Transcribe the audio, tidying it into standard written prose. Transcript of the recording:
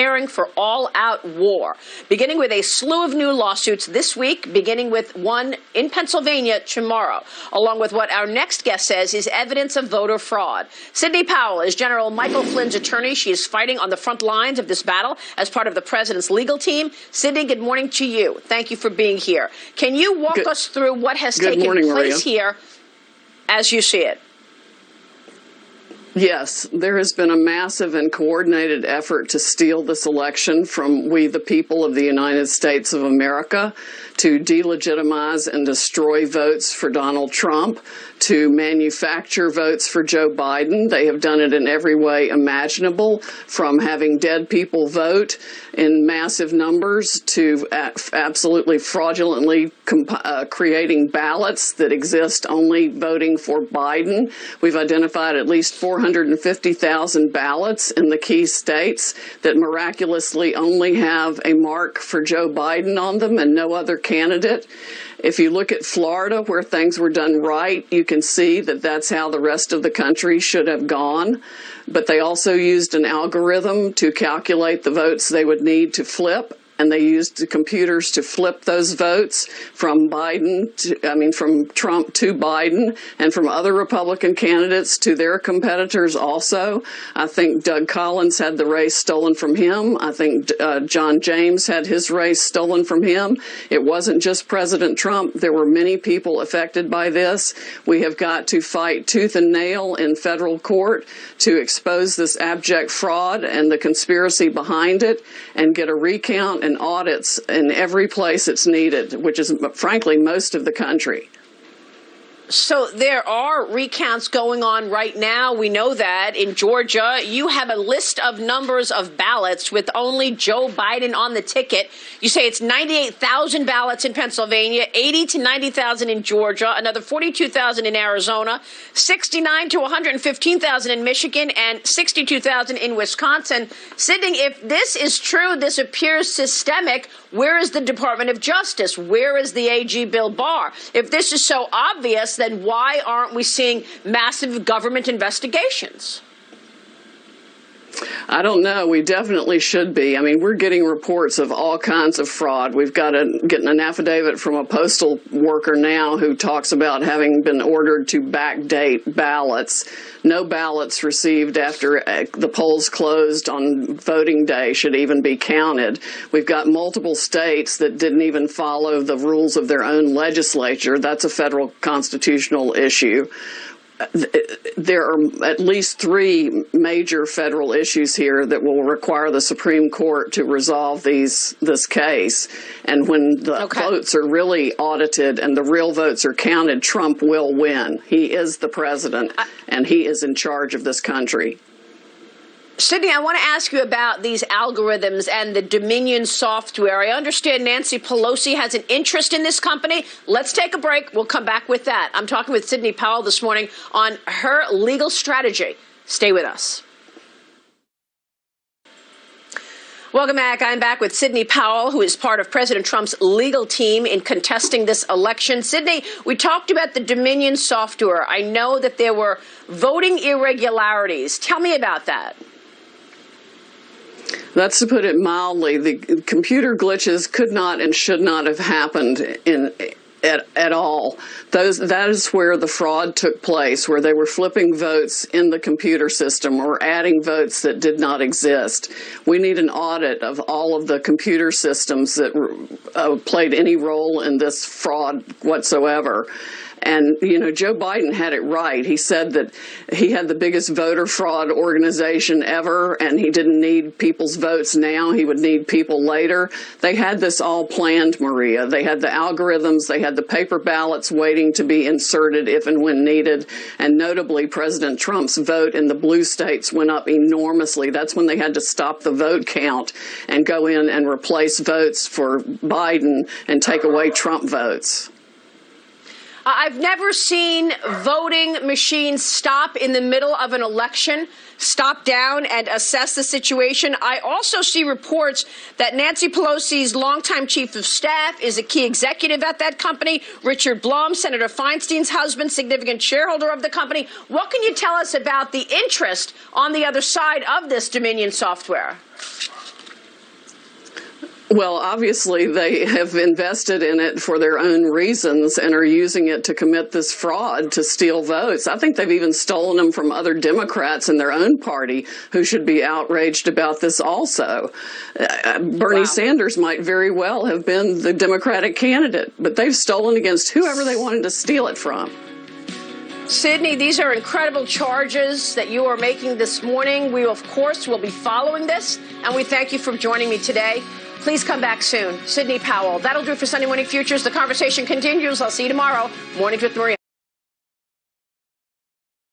preparing for all-out war, beginning with a slew of new lawsuits this week, beginning with one in Pennsylvania tomorrow, along with what our next guest says is evidence of voter fraud. Sidney Powell is General Michael Flynn's attorney. She is fighting on the front lines of this battle as part of the president's legal team. Sidney, good morning to you. Thank you for being here. Can you walk us through what has taken place here as you see it? Yes, there has been a massive and coordinated effort to steal this election from we, the people of the United States of America, to delegitimize and destroy votes for Donald Trump, to manufacture votes for Joe Biden. They have done it in every way imaginable, from having dead people vote in massive numbers to absolutely fraudulently creating ballots that exist only voting for Biden. We've identified at least 450,000 ballots in the key states that miraculously only have a mark for Joe Biden on them and no other candidate. If you look at Florida, where things were done right, you can see that that's how the rest of the country should have gone. But they also used an algorithm to calculate the votes they would need to flip. And they used the computers to flip those votes from from Trump to Biden, and from other Republican candidates to their competitors also. I think Doug Collins had the race stolen from him. I think John James had his race stolen from him. It wasn't just President Trump. There were many people affected by this. We have got to fight tooth and nail in federal court to expose this abject fraud and the conspiracy behind it, and get a recount and audits in every place it's needed, which is, frankly, most of the country. So there are recounts going on right now. We know that in Georgia, you have a list of numbers of ballots with only Joe Biden on the ticket. You say it's 98,000 ballots in Pennsylvania, 80 to 90,000 in Georgia, another 42,000 in Arizona, 69 to 115,000 in Michigan, and 62,000 in Wisconsin. Sidney, if this is true, this appears systemic. Where is the Department of Justice? Where is the AG Bill Barr? If this is so obvious, then why aren't we seeing massive government investigations? I don't know. We definitely should be. I mean, we're getting reports of all kinds of fraud. We've got getting an affidavit from a postal worker now who talks about having been ordered to backdate ballots. No ballots received after the polls closed on voting day should even be counted. We've got multiple states that didn't even follow the rules of their own legislature. That's a federal constitutional issue. There are at least 3 major federal issues here that will require the Supreme Court to resolve this case. And when the votes are really audited and the real votes are counted, Trump will win. He is the president, and he is in charge of this country. Sidney, I want to ask you about these algorithms and the Dominion software. I understand Nancy Pelosi has an interest in this company. Let's take a break. We'll come back with that. I'm talking with Sidney Powell this morning on her legal strategy. Stay with us. Welcome back. I'm back with Sidney Powell, who is part of President Trump's legal team in contesting this election. Sidney, we talked about the Dominion software. I know that there were voting irregularities. Tell me about that. That's to put it mildly. The computer glitches could not and should not have happened at all. That is where the fraud took place, where they were flipping votes in the computer system or adding votes that did not exist. We need an audit of all of the computer systems that played any role in this fraud whatsoever. And, you know, Joe Biden had it right. He said that he had the biggest voter fraud organization ever, and he didn't need people's votes now. He would need people later. They had this all planned, Maria. They had the algorithms. They had the paper ballots waiting to be inserted if and when needed. And notably, President Trump's vote in the blue states went up enormously. That's when they had to stop the vote count and go in and replace votes for Biden and take away Trump votes. I've never seen voting machines stop in the middle of an election, stop down and assess the situation. I also see reports that Nancy Pelosi's longtime chief of staff is a key executive at that company. Richard Blum, Senator Feinstein's husband, significant shareholder of the company. What can you tell us about the interest on the other side of this Dominion software? Well, obviously, they have invested in it for their own reasons and are using it to commit this fraud to steal votes. I think they've even stolen them from other Democrats in their own party who should be outraged about this also. Bernie Sanders might very well have been the Democratic candidate, but they've stolen against whoever they wanted to steal it from. Sidney, these are incredible charges that you are making this morning. We, of course, will be following this, and we thank you for joining me today. Please come back soon. Sidney Powell. That'll do it for Sunday Morning Futures. The conversation continues. I'll see you tomorrow. Mornings with Maria.